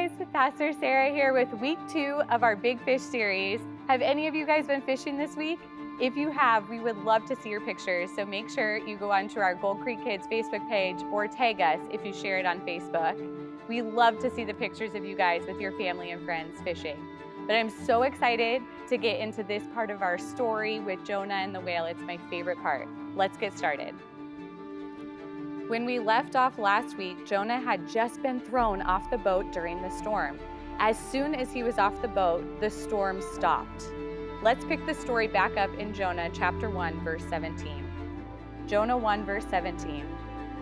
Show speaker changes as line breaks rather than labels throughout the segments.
guys, Pastor Sarah here with week 2 of our Big Fish series. Have any of you guys been fishing this week? If you have, we would love to see your pictures, so make sure you go onto our Gold Creek Kids Facebook page or tag us if you share it on Facebook. We love to see the pictures of you guys with your family and friends fishing. But I'm so excited to get into this part of our story with Jonah and the whale. It's my favorite part. Let's get started. When we left off last week, Jonah had just been thrown off the boat during the storm. As soon as he was off the boat, the storm stopped. Let's pick the story back up in Jonah chapter 1, verse 17. Jonah 1, verse 17.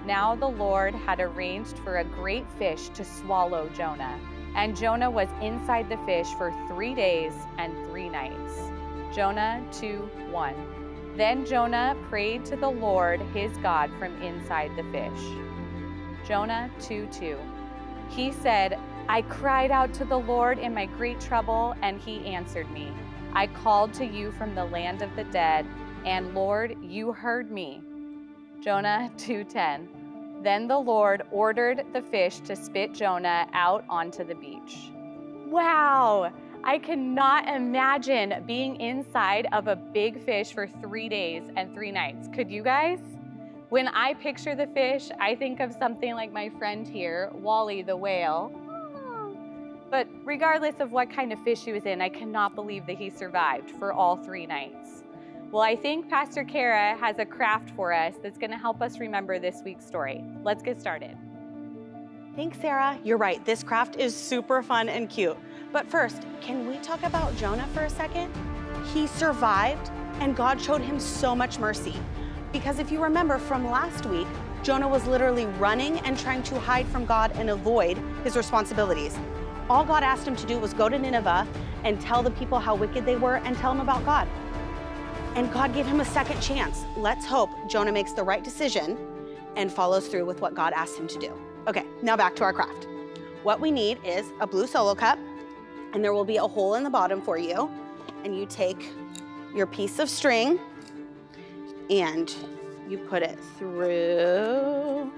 Now the Lord had arranged for a great fish to swallow Jonah, and Jonah was inside the fish for 3 days and 3 nights. Jonah 2:1. Then Jonah prayed to the Lord his God from inside the fish. Jonah 2:2. He said, I cried out to the Lord in my great trouble, and he answered me. I called to you from the land of the dead, and Lord, you heard me. Jonah 2:10. Then the Lord ordered the fish to spit Jonah out onto the beach. Wow! I cannot imagine being inside of a big fish for 3 days and 3 nights. Could you guys? When I picture the fish, I think of something like my friend here, Wally the whale. But regardless of what kind of fish he was in, I cannot believe that he survived for all 3 nights. Well, I think Pastor Kara has a craft for us that's going to help us remember this week's story. Let's get started.
Thanks, Sarah. You're right. This craft is super fun and cute. But first, can we talk about Jonah for a second? He survived, and God showed him so much mercy. Because if you remember from last week, Jonah was literally running and trying to hide from God and avoid his responsibilities. All God asked him to do was go to Nineveh and tell the people how wicked they were and tell them about God. And God gave him a second chance. Let's hope Jonah makes the right decision and follows through with what God asked him to do. Okay, now back to our craft. What we need is a blue Solo cup, and there will be a hole in the bottom for you. And you take your piece of string and you put it through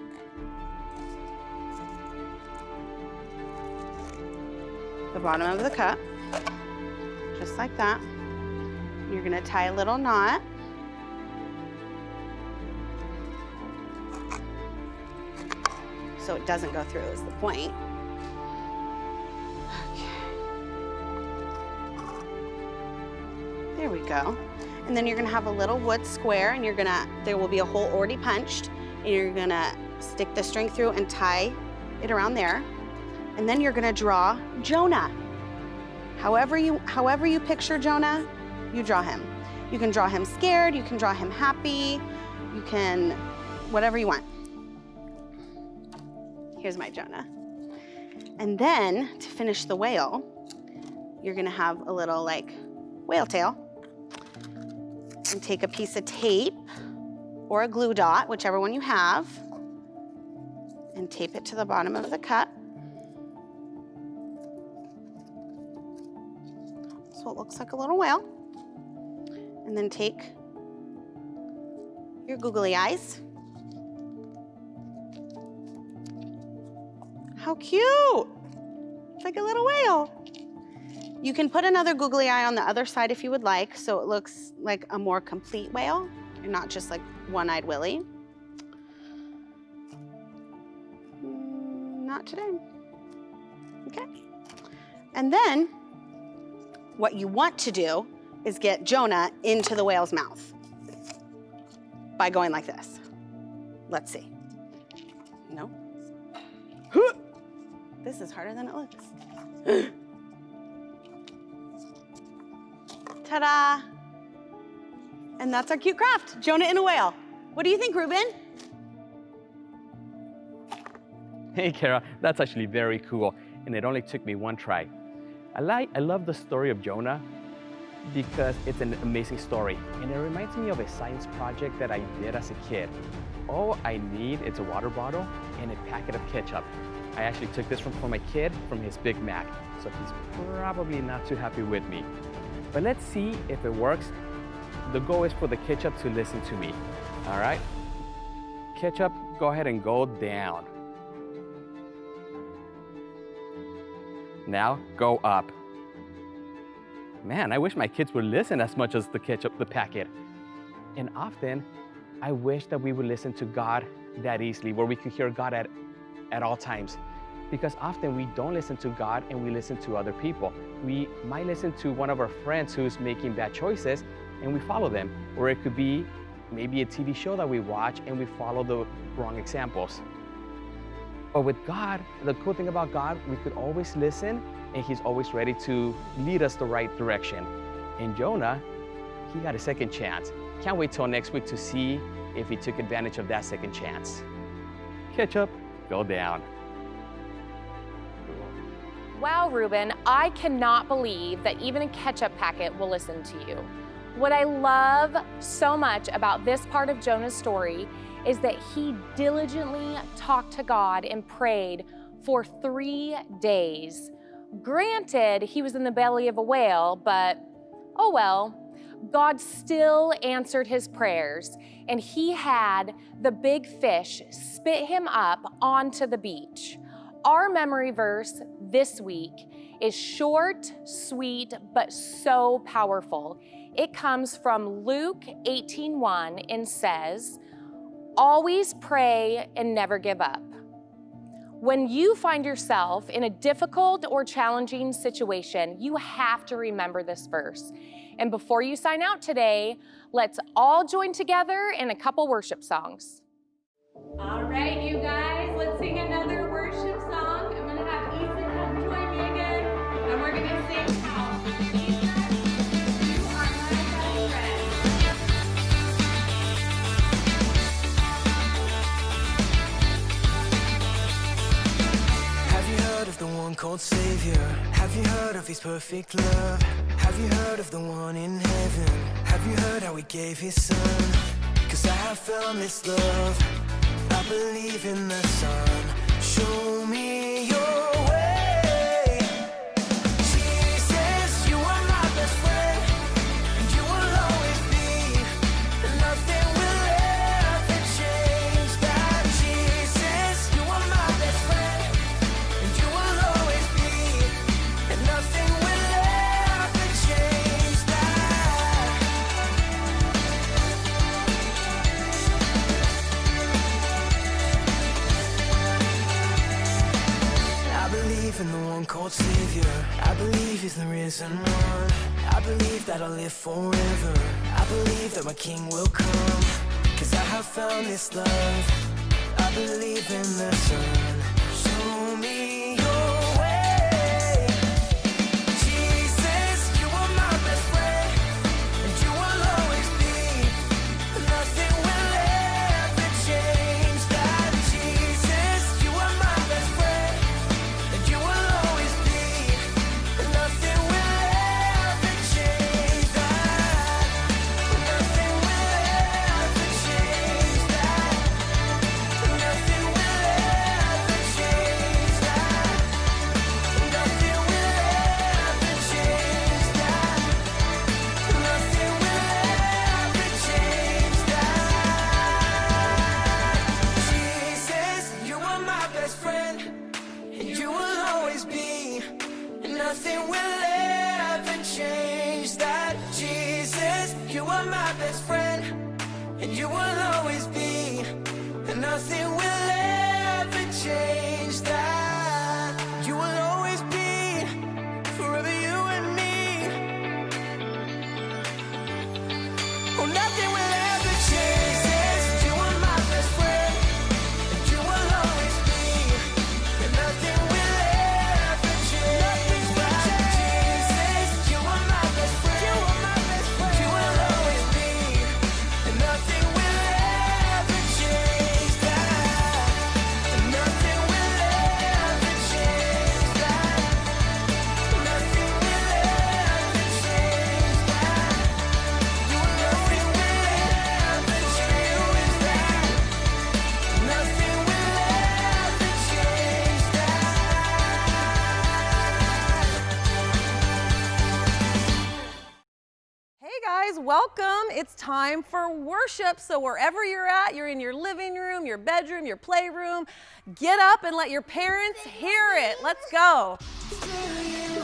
the bottom of the cup, just like that. You're gonna tie a little knot. So it doesn't go through is the point. There we go. And then you're gonna have a little wood square, and there will be a hole already punched, and you're gonna stick the string through and tie it around there. And then you're gonna draw Jonah. However you picture Jonah, you draw him. You can draw him scared, you can draw him happy, you can, whatever you want. Here's my Jonah. And then to finish the whale, you're gonna have a little like whale tail. And take a piece of tape or a glue dot, whichever one you have, and tape it to the bottom of the cup. So it looks like a little whale. And then take your googly eyes. How cute! It's like a little whale. You can put another googly eye on the other side if you would like, so it looks like a more complete whale and not just like one-eyed Willie. Not today. Okay. And then what you want to do is get Jonah into the whale's mouth by going like this. Let's see. No? This is harder than it looks. Ta-da! And that's our cute craft, Jonah in a whale. What do you think, Ruben?
Hey, Kara, that's actually very cool, and it only took me 1 try. I love the story of Jonah because it's an amazing story, and it reminds me of a science project that I did as a kid. All I need is a water bottle and a packet of ketchup. I actually took this from my kid from his Big Mac, so he's probably not too happy with me. But let's see if it works. The goal is for the ketchup to listen to me, all right? Ketchup, go ahead and go down. Now go up. Man, I wish my kids would listen as much as the ketchup, the packet. And often, I wish that we would listen to God that easily, where we could hear God at all times. Because often we don't listen to God and we listen to other people. We might listen to one of our friends who's making bad choices and we follow them. Or it could be maybe a TV show that we watch and we follow the wrong examples. But with God, the cool thing about God, we could always listen and He's always ready to lead us the right direction. And Jonah, he got a second chance. Can't wait till next week to see if he took advantage of that second chance. Ketchup, go down.
Wow, Ruben, I cannot believe that even a ketchup packet will listen to you. What I love so much about this part of Jonah's story is that he diligently talked to God and prayed for 3 days. Granted, he was in the belly of a whale, but oh well. God still answered his prayers, and he had the big fish spit him up onto the beach. Our memory verse this week is short, sweet, but so powerful. It comes from Luke 18:1 and says, "Always pray and never give up." When you find yourself in a difficult or challenging situation, you have to remember this verse. And before you sign out today, let's all join together in a couple worship songs.
All right, you guys, let's sing another worship song. I'm gonna have Isa come join me again, and we're gonna sing how Jesus, you are my best friend.
Have you heard of the one called Savior? Have you heard of His perfect love? Have you heard of the one in heaven? Have you heard how He gave His Son? 'Cause I have found this love. I believe in the Son. Show me your way. Jesus, you are my best friend, and you will always be. And nothing will ever change that. Jesus, you are my best friend, and you will always be. And nothing will ever change that. I believe in the one called Savior. I believe He's the risen one. I believe that I'll live forever. I believe that my King will come. 'Cause I have found this love. I believe in the Son. Show me your way. Jesus, you are my best friend, and you will always be. Nothing will ever change that. Jesus, you are my best friend, and you will always be. Nothing will ever change that. Nothing will ever change that. Nothing will ever change that. Nothing will ever change that. Nothing will ever change that. Jesus, you are my best friend, and you will always be. And nothing will ever change that. Jesus, you are my best friend, and you will always be. And nothing will ever change that. You will always be, forever you and me. Oh, nothing will ever change this. You are my best friend, and you will always be. And nothing will ever change that. Jesus, you are my best friend. You are my best friend. You will always be. And nothing will ever change that.
it's time for worship. So wherever you're at, you're in your living room, your bedroom, your playroom, get up and let your parents hear it. Let's go.
Still you